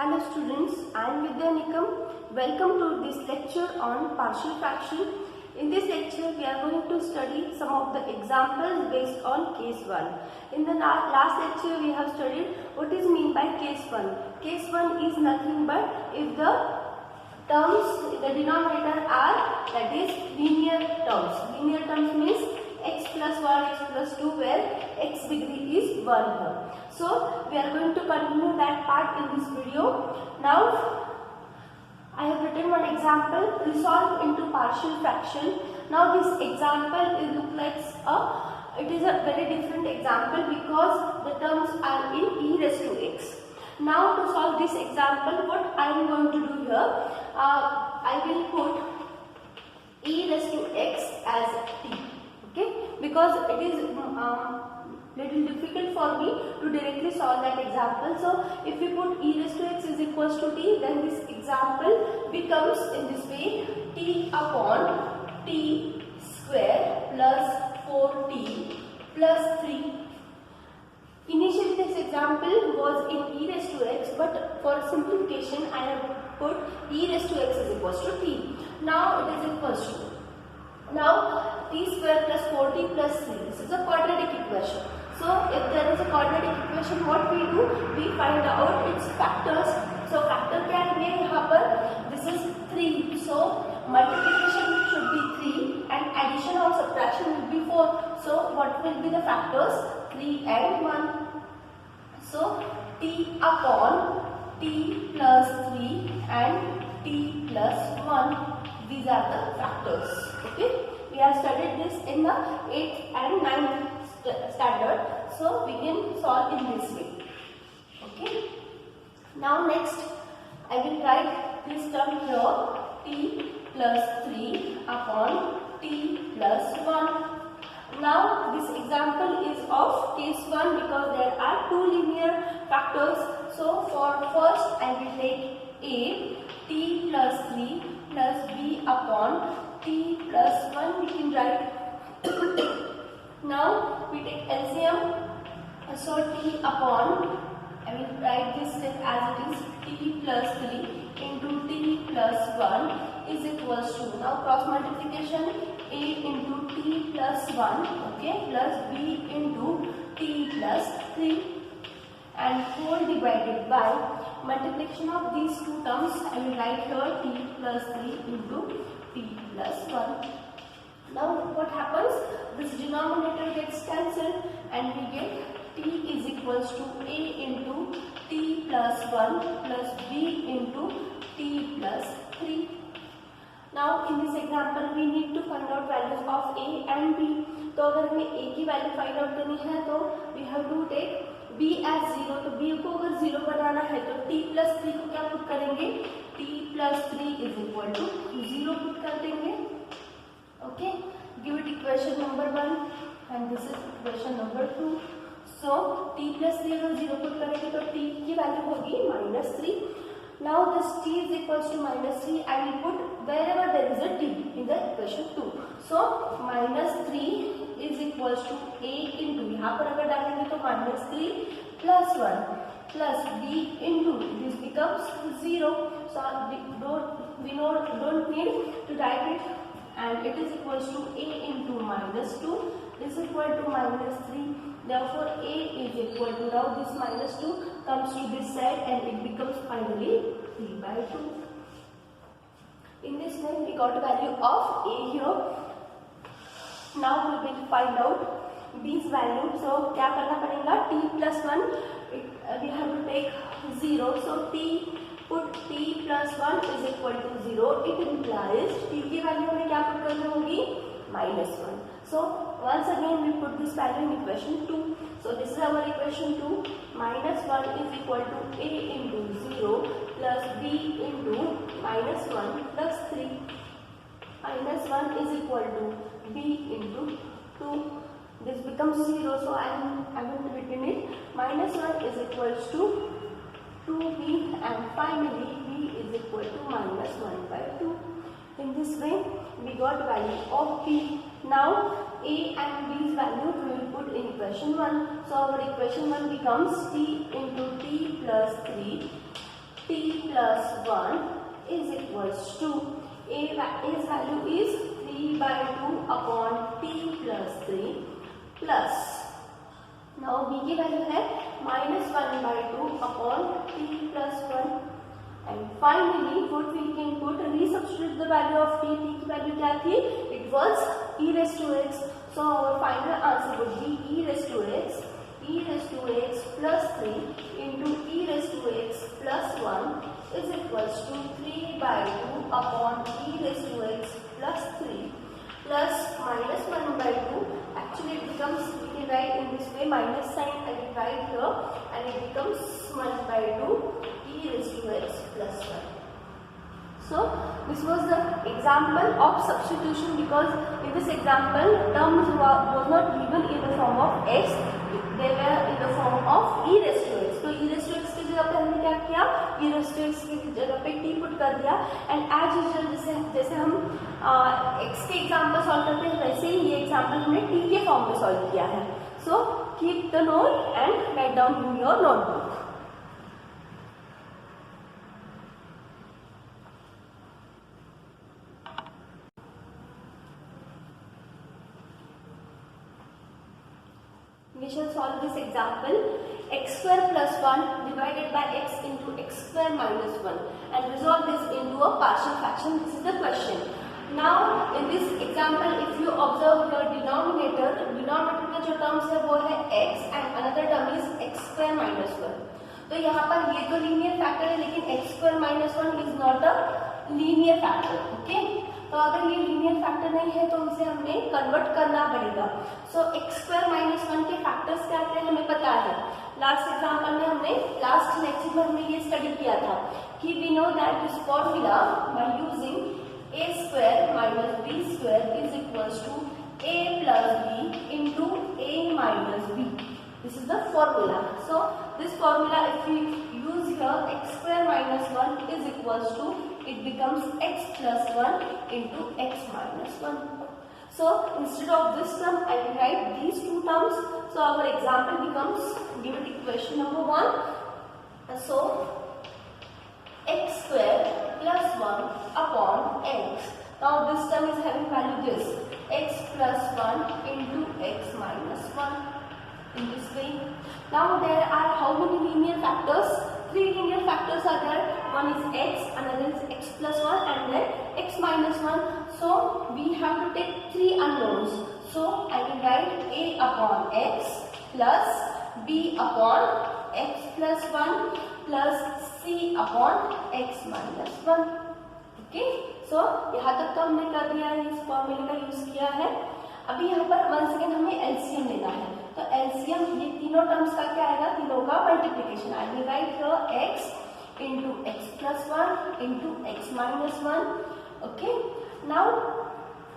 Hello students, I am Vidya Nikam. Welcome to this lecture on partial fraction. In this lecture, we are going to study some of the examples based on case 1. In the last lecture, we have studied what is meant by case 1. Case 1 is nothing but if the terms, the denominator are, that is linear terms. Linear terms means x plus 1, x plus 2, where x degree is 1 here. So, we are going to continue that part in this video. Now, I have written one example, resolve into partial fraction. Now, this example it is a very different example because the terms are in e raised to x. Now, to solve this example, what I am going to do here, I will put e raised to x as t. Okay, because it is little difficult for me to directly solve that example. So, if we put e raised to x is equals to t, then this example becomes in this way: t upon t square plus 4t plus 3. Initially, this example was in e raised to x, but for simplification, I have put e raised to x is equals to t. Now, it is equals to. Now, t square plus 4t plus 3. This is a quadratic equation. So, if there is a quadratic equation, what we do? We find out its factors. So, factor क्या है यहाँ पर? This is 3. So, multiplication should be 3 and addition or subtraction will be 4. So, what will be the factors? 3 and 1. So, t upon t plus 3 and t plus 1. These are the factors. Okay, we have studied this in the 8th and 9th standard, so we can solve in this way. Okay, now next I will write this term here: t plus 3 upon t plus 1. Now this example is of case 1 because there are two linear factors. So for first I will take a t plus 3 plus b upon t plus 1. We can write. Now we take LCM. So t upon, I will write this as it is, t plus 3 into t plus 1 is equals to, now cross multiplication, a into t plus 1, okay, plus b into t plus 3, and whole divided by multiplication of these two terms. I will write here t plus 3 into t plus 1. Now what happens? This denominator gets cancelled and we get t is equals to a into t plus 1 plus b into t plus 3. Now in this example we need to find out values of a and b. तो अगर हमें a की value find out करनी है तो we have to take b as 0. तो b को अगर 0 बनाना है तो t plus 3 को क्या पुट करेंगे? t plus 3 is equal to 0 put कर देंगे. Okay, give it equation number 1 and this is equation number 2. So t plus 3 अगर 0 पुट करेंगे तो t की वैल्यू होगी -3. Now this t is equals to -3. I will put wherever there is a t in the equation 2. So -3 is equals to a into, यहाँ पर अगर डालेंगे तो -3 plus 1 plus b into, this becomes 0. So we don't need to write it, and it is equals to a into -2 is equal to -3. Therefore a is equal to, now this -2 comes to this side and it becomes finally 3/2. In this way we got a value of a here. Now we will find out b's value. So क्या करना पड़ेगा? t plus 1 we have to take 0. So put t plus 1 is equal to 0. It implies t की value हमें क्या put करनी होगी? -1. So once again we put this value in equation 2. So this is our equation 2. -1 is equal to a into 0 plus b into -1 plus 3. -1 is equal to b into 2. This becomes 0. So I haven't written it. -1 is equals to 2b and finally b is equal to -1/2. In this way we got value of b. Now a and b's value we will put in equation 1. So our equation 1 becomes t into t plus 3 t plus 1 is equals to A's value is 3 by 2 upon t plus 3 plus, now b की value है minus 1 by 2 upon t plus 1, and finally what we can put, resubstitute the value of t की value क्या थी, it was e raised to x, so our final answer would be e raised to x plus 3 into e raised to x plus 1 is equals to 3 by 2 upon e raised to x plus 3 plus minus 1 by 2. Actually it becomes, we can write in this way, minus sign I will write here, and it becomes 1 by 2 e raised to x plus 1. So this was the example of substitution, because in this example terms was not given in the form of x, they were in the form of e raised to x. तो e raised to x की जगह पे हमने क्या किया, e raised to x की जगह पे t पुट कर दिया, एंड एज यूजुअल जैसे हम x के एग्जाम्पल सॉल्व करते हैं वैसे ही ये एग्जाम्पल हमने t के फॉर्म में सॉल्व किया है. So keep the note and write down in your notebook. We shall solve this example. X square plus 1 divided by x into x square minus 1, and resolve this into a partial fraction. This is the question. Now in this example, if you observe your denominator में जो terms है वो है x and another term is x square minus 1. तो यहाँ पर ये तो linear factor है, लेकिन x square minus 1 is not a linear factor. Okay? तो अगर ये लीनियर फैक्टर नहीं है तो इसे हमें कन्वर्ट करना पड़ेगा. सो x स्क्वायर माइनस 1 के फैक्टर्स क्या आते हैं हमें पता है. लास्ट एग्जांपल में हमने लास्ट लेक्चर में हमने ये स्टडी किया था कि we know that this formula by using a square minus b square is equals to a plus b into a minus b. This is the formula. So this formula, if we use here, x square minus 1 is equals to, it becomes x plus 1 into x minus 1. So instead of this term, I will write these two terms. So our example becomes, given equation number 1. So x square plus 1 upon x. Now this term is having value this, x plus 1 into x minus 1. In this way. Now there are how many linear factors? 3 linear factors are there. One is x, another is x plus 1, and then x minus 1. So we have to take 3 unknowns. So I will write a upon x plus b upon x plus 1 plus c upon x minus 1. Okay? So यहाँ तक तो हमने कर दिया है, इस फॉर्मूले का यूज किया है. अभी यहाँ पर 1 सेकेंड हमें एलसीएम लेना है. तो एलसीएम ये तीनों टर्म्स का क्या आएगा, तीनों का multiplication. I will write here x into x plus 1 into x minus 1. Okay, now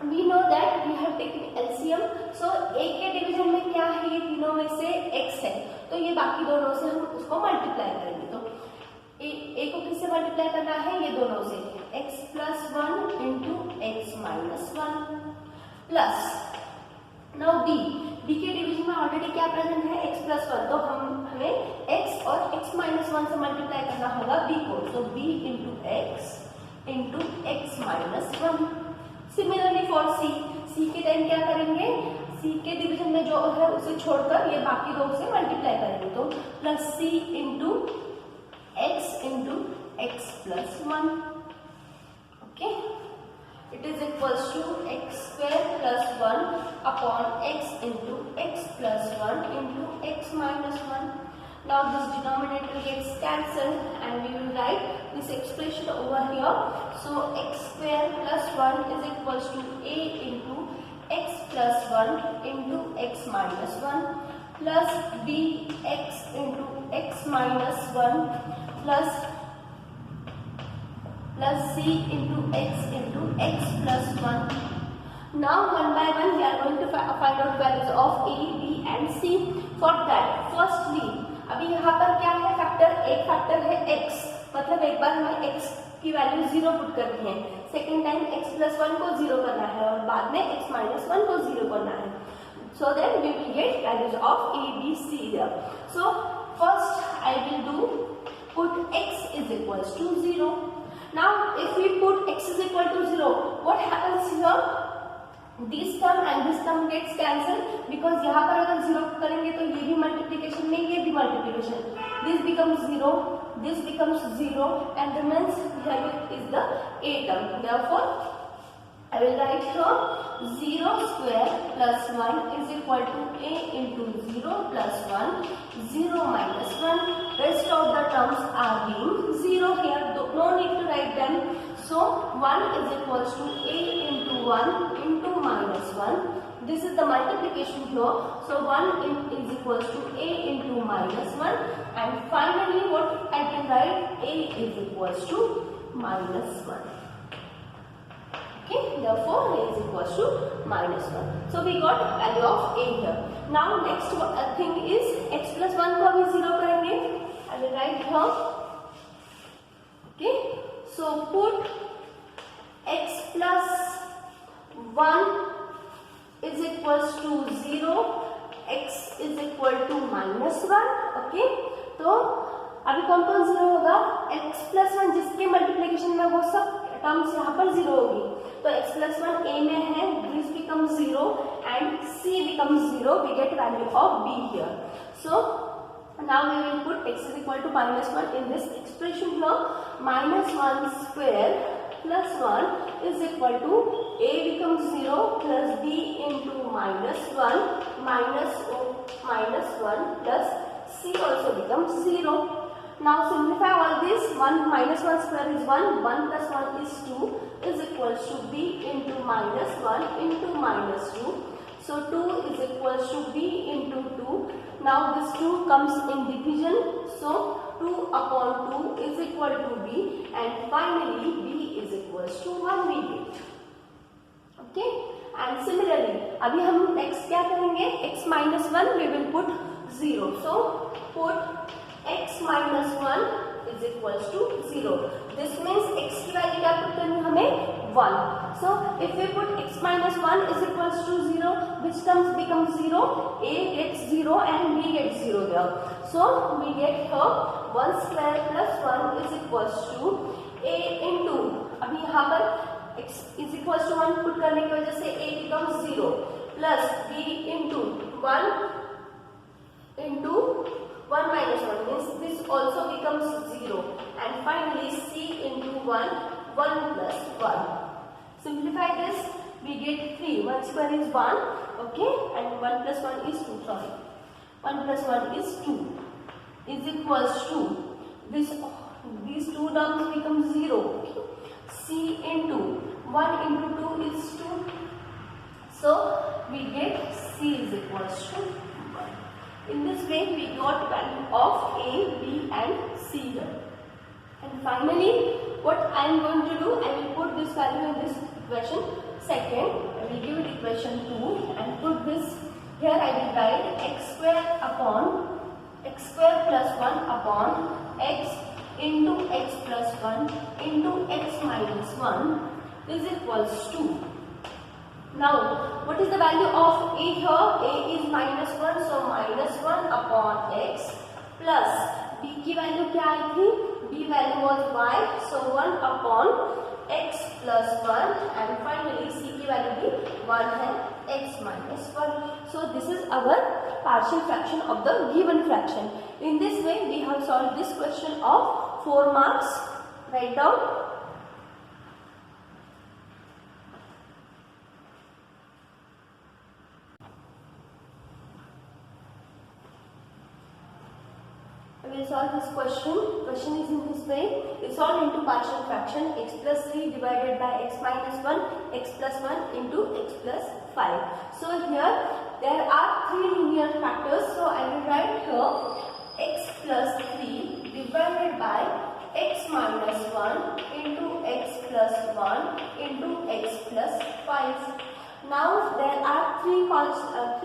we know that we have taken LCM. So a के डिवीजन में क्या है, ये तीनों में से x है, तो ये बाकी दोनों से हम उसको मल्टीप्लाई करेंगे. तो a को किससे मल्टीप्लाई करना है, ये दोनों से, x plus 1 into x minus 1 plus. Now b के डिवीजन में ऑलरेडी क्या प्रेजेंट है, x प्लस 1, तो हमें x और x माइनस 1 से मल्टीप्लाई करना होगा b को. तो b into x minus 1. Similarly for c के टाइम क्या करेंगे, c के डिवीजन में जो है उसे छोड़कर ये बाकी दो से मल्टीप्लाई करेंगे. तो plus c into x plus 1. Okay, it is equals to x square plus 1 upon x into x plus 1 into x minus 1. Now this denominator gets cancelled and we will write this expression over here. So x square plus 1 is equals to a into x plus 1 into x minus 1 plus b x into x minus 1 plus c into x plus 1. Now one by one we are going to find out values of a, b and c. For that, firstly, अभी यहाँ पर क्या है factor, एक factor है x, मतलब एक बार हमें x की वैल्यू 0 पुट करनी है. सेकेंड टाइम x प्लस 1 को 0 करना है और बाद में x माइनस 1 को 0 करना है. So then we will get values of a, b, c there. So first I will do put x is equals to 0. Now if we put x is equal to 0, what happens here? This term and this term gets cancelled because यहाँ पर अगर 0 करेंगे तो ये भी multiplication में, ये भी multiplication. This becomes 0, this becomes 0, and remains here is the a term. Therefore, I will write here 0 square plus 1 is equal to a into 0 plus 1, 0 minus 1. Rest of the terms are being 0 here. No need to write them. So 1 is equals to a into 1 into minus 1. This is the multiplication here. So 1 is equals to a into minus 1. And finally what I can write? A is equals to minus 1. Okay, therefore a is equals to minus 1. So we got value of a here. Now next thing is x plus 1 को अभी 0 करेंगे. I will write here. Okay, so put x plus 1 is equals to 0, x is equal to minus 1. Okay, तो अभी कौन कौन 0 होगा? x plus 1 जिसके multiplication में वो सब टर्म्स यहाँ पर 0 होगी. तो x plus 1 a में है, this becomes 0 and c becomes 0. We get value of b here. So now we will put x is equal to minus 1 in this expression here. Minus 1 square plus 1 is equal to a becomes 0 plus b into minus 1 minus 1 plus c also becomes 0. Now simplify all this. 1 minus 1 square is 1, 1 plus 1 is 2 is equals to b into minus 1 into minus 2. So 2 is equals to b into 2. Now this 2 comes in division. So 2 upon 2 is equal to b, and finally b is equals to 1 we get. Okay, and similarly अभी हम next क्या करेंगे? x minus 1 we will put 0. So put x minus 1 is equals to 0. This means x की value क्या put करनी है हमें? 1. So if we put x minus 1 is equals to 0, which terms becomes 0? a gets 0 and b gets 0 here. So we get here 1 square plus 1 is equals to a into, अभी यहाँ पर x is equals to 1 put करने की वजह से a becomes 0 plus b into 1 into 1 minus 1 means this also becomes 0, and finally c into 1 plus 1. Simplify this, we get 3. 1 square is 1, okay, and 1 plus 1 is 2. Sorry, 1 plus 1 is 2 is equals to these two terms become 0. Okay? c into 1 into 2 is 2. So we get c is equals to 1. In this way we got value of a, b and c here. And finally what I am going to do, I will put this value in this equation. Second, I will give it equation 2 and put this here. I will write x square plus 1 upon x into x plus 1 into x minus 1 is equals to. Now what is the value of a here? A is minus 1, so minus 1 upon x plus b की value क्या आई थी? b value was y, so 1 upon x plus 1, and finally c की value भी 1 है, x minus 1. So this is our partial fraction of the given fraction. In this way we have solved this question of 4 marks. Write down. We will solve this question. Question is in this way. We solve into partial fraction x plus 3 divided by x minus 1, x plus 1 into x plus 5. So here there are 3 linear factors. So I will write here x plus 3 divided by x minus 1 into x plus 1 into x plus 5. Now there are 3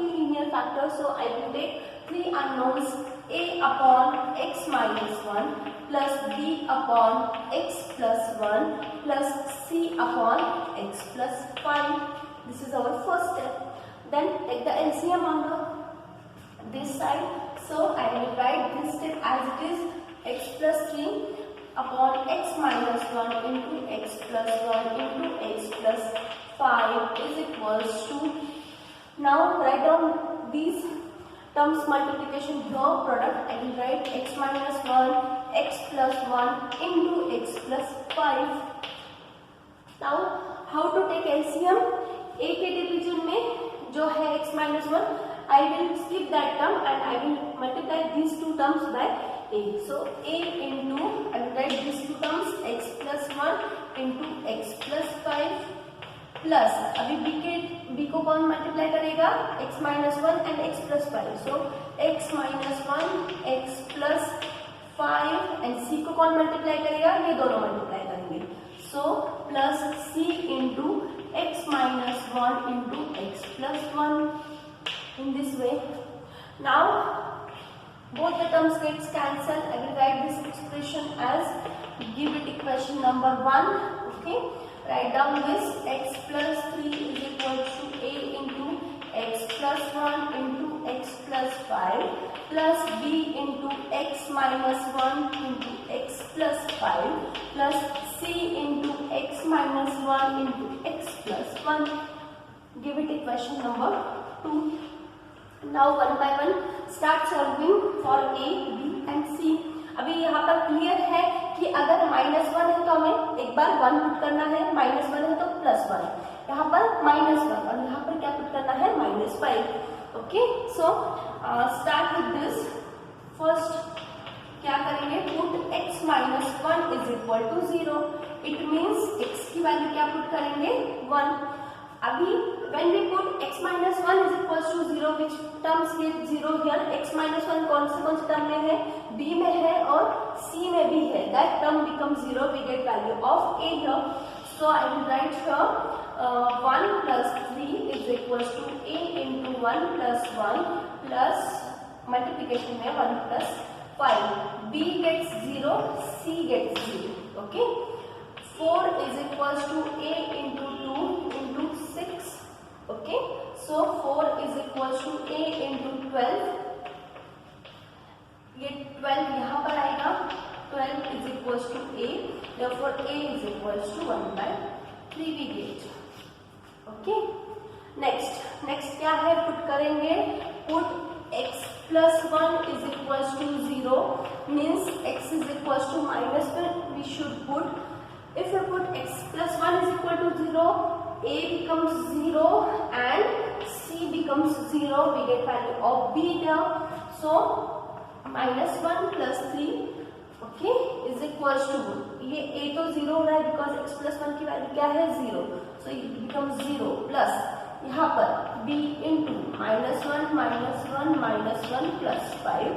linear factors. So I will take 3 unknowns, a upon x minus 1 plus b upon x plus 1 plus c upon x plus 5. This is our first step. Then take the LCM on this side. So I will write this step as it is. X plus 3 upon x minus 1 into x plus 1 into x plus 5 is equals to, now write down these terms multiplication here, product. I will write x minus 1 x plus 1 into x plus 5. now how to take LCM? a के division में जो है x minus 1, I will skip that term and I will multiply these two terms by a. so a into, I will write these two terms x plus 1 into x plus 5 plus अभी b को कौन multiply करेगा? x minus 1 and x plus 5. So x minus 1 x plus 5 and c को कौन multiply करेगा? ये दोनों multiply करेंगे. So plus c into x minus 1 into x plus 1 in this way. Now both the terms gets cancelled. I will write this expression as give it equation number 1. okay, write down this x plus 3 is equal to a into x plus 1 into x plus 5 plus b into x minus 1 into x plus 5 plus c into x minus 1 into x plus 1. Give it equation number 2. Now one by one start solving for a, b and c. अभी यहाँ पर clear है कि अगर -1 है तो हमें एक बार 1 पुट करना है, -1 है तो +1 है, यहाँ पर -1 और यहाँ पर क्या पुट करना है? -5. Okay, so start with this. First क्या करेंगे? Put x minus 1 is equal to 0. It means x की वैल्यू क्या पुट करेंगे? 1. अभी when we put x minus 1 is equals to 0, which terms get 0 here? x minus 1 कौन से term में है? b में है और c में भी है. that term becomes 0. we get value of a here. so I will write here 1 plus 3 is equals to a into 1 plus 1 plus multiplication में 1 plus 5. b gets 0, c gets 0. okay, 4 is equals to a into 2 into 6. okay, so 4 is equals to a into 12. ये 12 यहाँ पर आएगा. 12 is equals to a, therefore a is equals to 1 by 3 we get. okay, next क्या है? Put करेंगे. Put x plus 1 is equals to 0 means x is equals to -1. we should put, if you put x plus 1 is equal to 0, a becomes 0 and c becomes 0. we get value of b there. so -1 plus 3 okay is equals to, ये a तो 0 हो रहा है because x plus 1 की value क्या है? 0. so it becomes 0 plus यहाँ पर b into -1 plus 5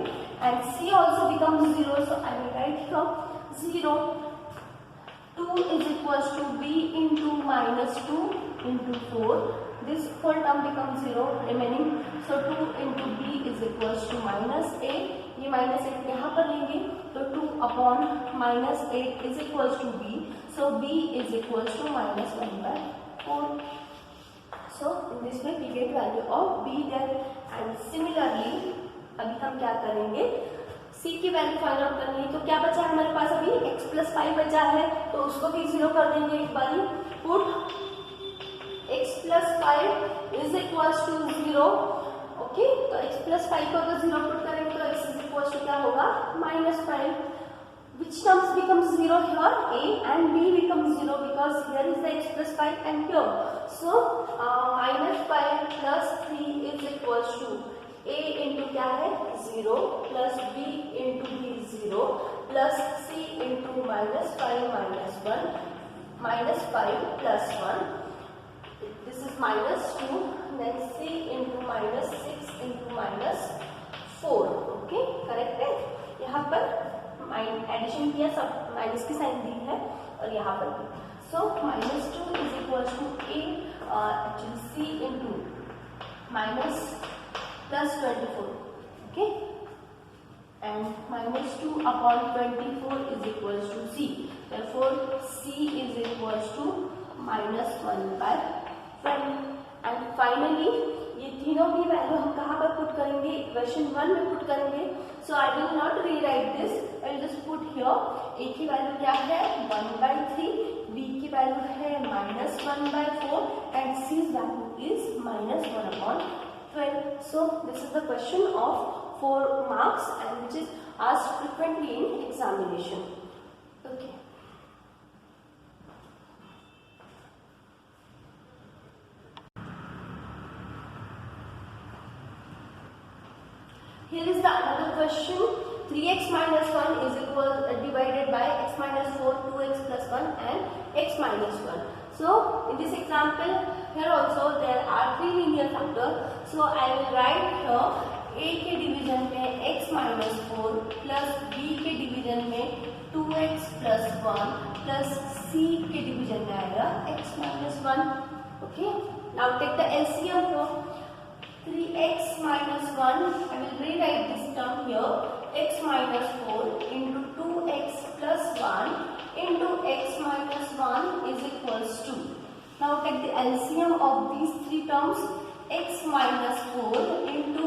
and c also becomes 0. so I will write here 0. 2 is equals to b into -2 into 4. this whole term becomes 0 remaining. so 2 into b is equals to -8. ये -8 यहाँ पर लेंगे तो 2 upon -8 is equals to b. so b is equals to -1 by 4. so in this way we get value of b there. and similarly अभी हम क्या करेंगे? c की वैल्यू फाइंड आउट करनी है. तो क्या बचा है हमारे पास? अभी x प्लस 5 बचा है तो उसको भी 0 कर देंगे एक बारी. Put x plus 5 is equals to 0. Okay, तो x प्लस 5 को अगर 0 पुट करेंगे तो x इज इक्वल्स टू क्या होगा? -5. which terms becomes 0 here? a and b becomes 0 because here is the x plus 5 and here. so -5 plus 3 is equals to a into क्या है? 0 plus b into b 0 plus c into -5 -1 -5 plus 1. this is -2 then c into -6 into -4. Okay, correct है. यहाँ पर addition किया, सब minus की sign the है और यहाँ पर भी. So -2 is equals to a actually c into -+24. okay, and -2 upon 24 is equals to c. therefore c is equals to -1 by 20. and finally ये तीनों की वैल्यू हम कहाँ पर पुट करेंगे? इक्वेशन 1 में पुट करेंगे. So I will not rewrite this, I will just put here. a की वैल्यू क्या है 1/3, b की वैल्यू है -1/4 and c value is -1/12. So this is the question of 4 marks and which is asked frequently in examination. Okay. Here is the another question. 3x minus 1 is equal divided by x minus 4, 2x plus 1 and x minus 1. So in this example, here also there are 3 linear factors. So I will write here a के division में x minus 4 plus b के division में 2x plus 1 plus c के division में आएगा x minus 1. Okay. Now take the LCM here. 3x minus 1, I will rewrite this term here, x minus 4 into 2x plus 1 into x minus 1 is equals to. Now take the LCM of these 3 terms, x minus 4 into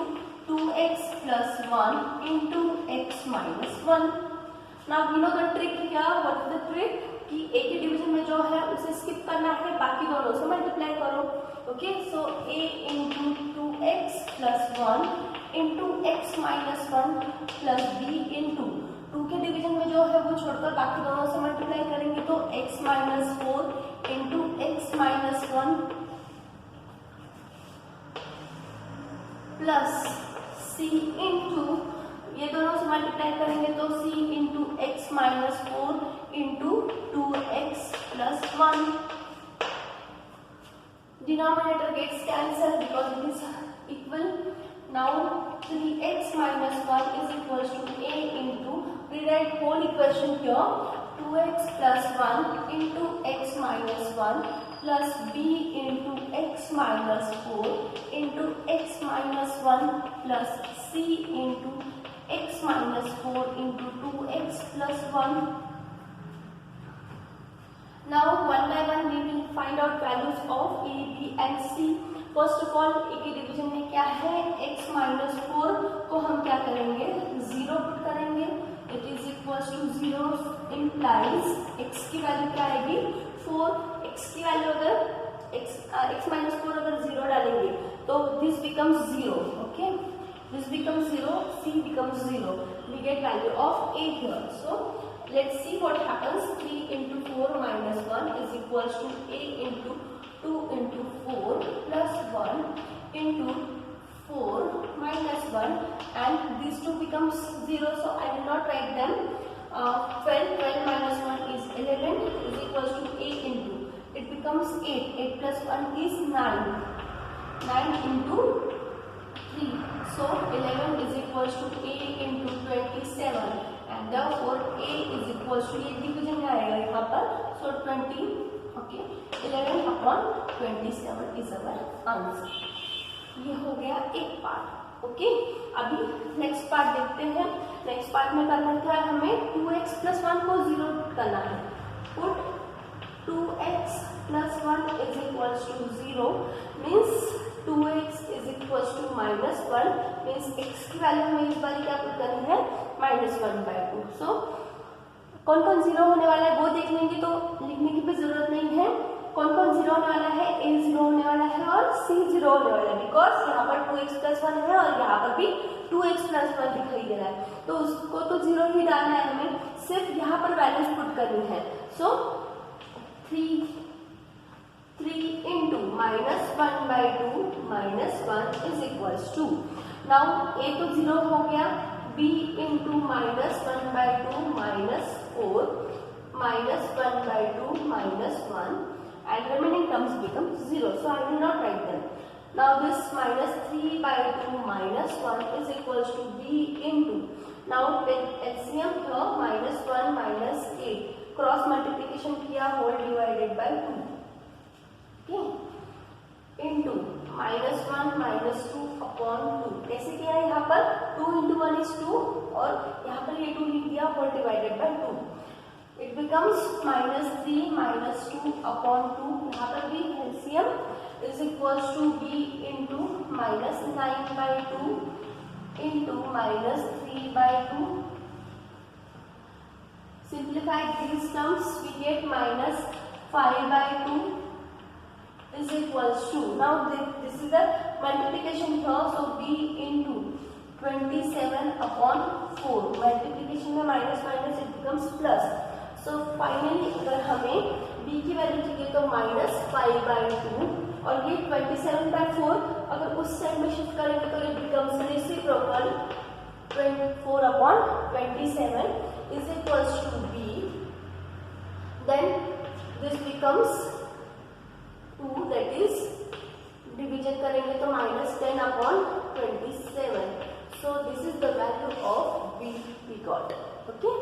2x plus 1 into x minus 1. Now we know the trick here. What is the trick? कि a के division में जो है उसे skip करना है, बाकी दोनों से मल्टीप्लाई करो. Okay, so a into 2x plus 1 into x minus 1 plus b into 2 के डिवीजन में जो है वो छोड़कर बाकी दोनों से मल्टीप्लाई करेंगे तो x minus 4 into x minus 1 plus c into ये दोनों से मल्टीप्लाई करेंगे तो c into x minus 4 into 2x plus 1. Denominator gets cancelled because it is equal. Now 3x minus 1 is equals to a into, rewrite whole equation here, 2x plus 1 into x minus 1 plus b into x minus 4 into x minus 1 plus c into x minus 4 into 2x plus 1. Now one by one we will find out values of a, b and c. First of all a के division में क्या है, x minus 4 को हम क्या करेंगे 0 put करेंगे. It is equals to 0 implies x की वैल्यू क्या आएगी 4. x की वैल्यू अगर x minus 4 अगर 0 डालेंगे तो this becomes 0. Okay, this becomes 0, c becomes 0. We get value of a here. So let's see what happens. 3 into 4 minus 1 is equals to a into 2 into 4 plus 1 into 4 minus 1 and these two becomes 0. So I will not write them. 12 minus 1 is 11 is equals to a into, it becomes 8. 8 plus 1 is 9. 9 into 3. So 11 is equals to a into 27 and therefore a is equals to, ये division में आएगा यहाँ पर, so 20. Okay, 11 upon 27 is our answer. ये हो गया एक part. Okay, अभी नेक्स्ट पार्ट देखते हैं. नेक्स्ट पार्ट में करना क्या है, हमें 2x plus 1 को 0 करना है. Put 2x plus 1 is equals to 0 means 2x is equals to minus 1 means x की वैल्यू में इस बार क्या पुट करनी है -1/2. सो कौन कौन 0 होने वाला है वो देख लेंगे तो लिखने की भी जरूरत नहीं है. कौन कौन 0 होने वाला है, a 0 होने वाला है और c 0 होने वाला है बिकॉज यहाँ पर 2x plus 1 है और यहाँ पर भी 2x plus 1 दिखाई दे रहा है तो उसको तो 0 ही डालना है हमें, सिर्फ यहाँ पर वैल्यूज पुट करनी है. सो 3 into -1/2 -1 is equals to, now a तो 0 हो गया, b into -1/2 -4 -1/2 -1 and remaining terms become 0. So I will not write them. Now this -3/2 -1 is equals to b into, now take LCM here, -1 -8 cross multiplication किया whole divided by 2. Okay, into -1 -2 upon 2. कैसे किया है यहाँ पर 2 into 1 is 2 और यहाँ पर ये 2 लिख दिया whole divided by 2. It becomes -3 -2 upon 2. यहाँ पर भी LCM is equals to b into -9/2 into into minus 3 by 2. Simplify these terms, we get minus 5 by 2 is equals to, now this is the multiplication here, so b into 27 upon 4, multiplication में minus minus it becomes plus. So finally अगर हमें b की value चाहिए तो minus 5 by 2 और ये 27 by 4 अगर उस साइड में शिफ्ट करेंगे तो it becomes reciprocal 24 upon 27 is equals to b. Then this becomes 2, that is division करेंगे तो minus 10 upon 27. So this is the value of b we got. Okay.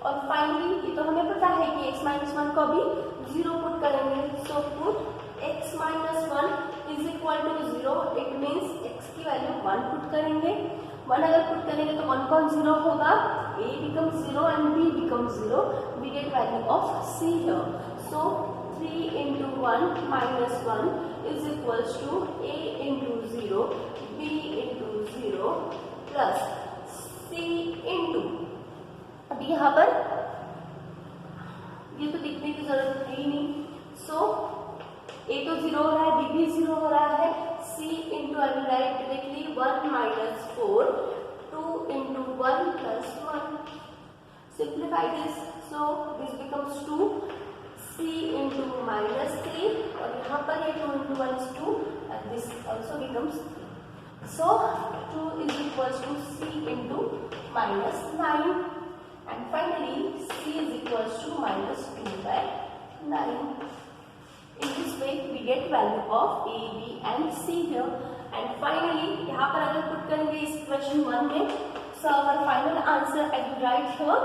और फाइनली ये तो हमें पता है कि x minus 1 को भी 0 पुट करेंगे. So put x minus 1 is equal to 0. It means x की वैल्यू 1 पुट करेंगे. 1 अगर पुट करेंगे तो 1 कौन 0 होगा? a becomes 0 and b becomes 0. We get value of c here. So 3 into 1 minus 1 is equals to a into 0, b into 0 plus c into, अब यहाँ पर ये तो दिखने की जरूरत है ही नहीं. सो a तो 0 हो रहा है, b भी 0 हो रहा है. c into, I will write directly 1 minus 4, 2 into 1 plus 1. Simplify this, so this becomes 2. c into minus 3 और यहाँ पर ये 2 into 1 is 2 and this also becomes 3. So 2 is equals to c into minus 9 and finally c is equals to minus 2 by 9. In this way we get value of a, b and c here. And finally यहाँ पर अगर put करेंगे इस question 1 में, so our final answer I will write here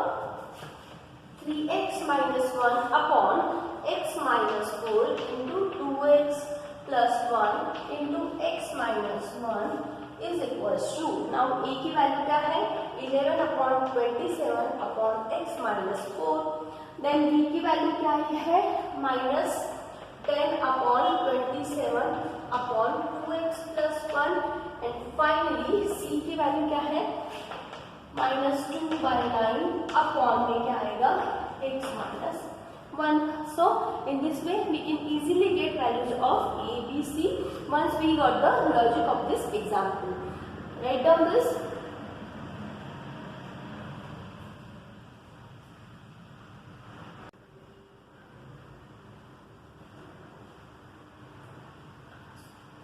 3x minus 1 upon x minus 4 into 2x plus 1 into x minus 1 is equals to, now a की value क्या है? 11 upon 27 upon x minus 4. Then b की value क्या है? minus 10 upon 27 upon 2x plus 1 and finally c की value क्या है? minus 2 by 9 upon में क्या आएगा? x minus 1. So in this way we can easily get values of a, b, c once we got the logic of this example. Write down this.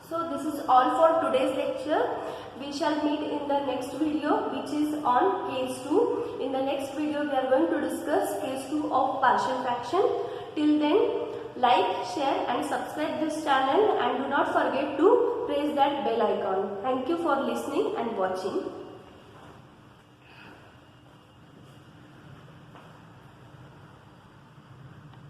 So this is all for today's lecture. We shall meet in the next video, which is on case 2. In the next video we are going to discuss case 2 of partial fraction. Till then, like, share and subscribe this channel and do not forget to press that bell icon. Thank you for listening and watching.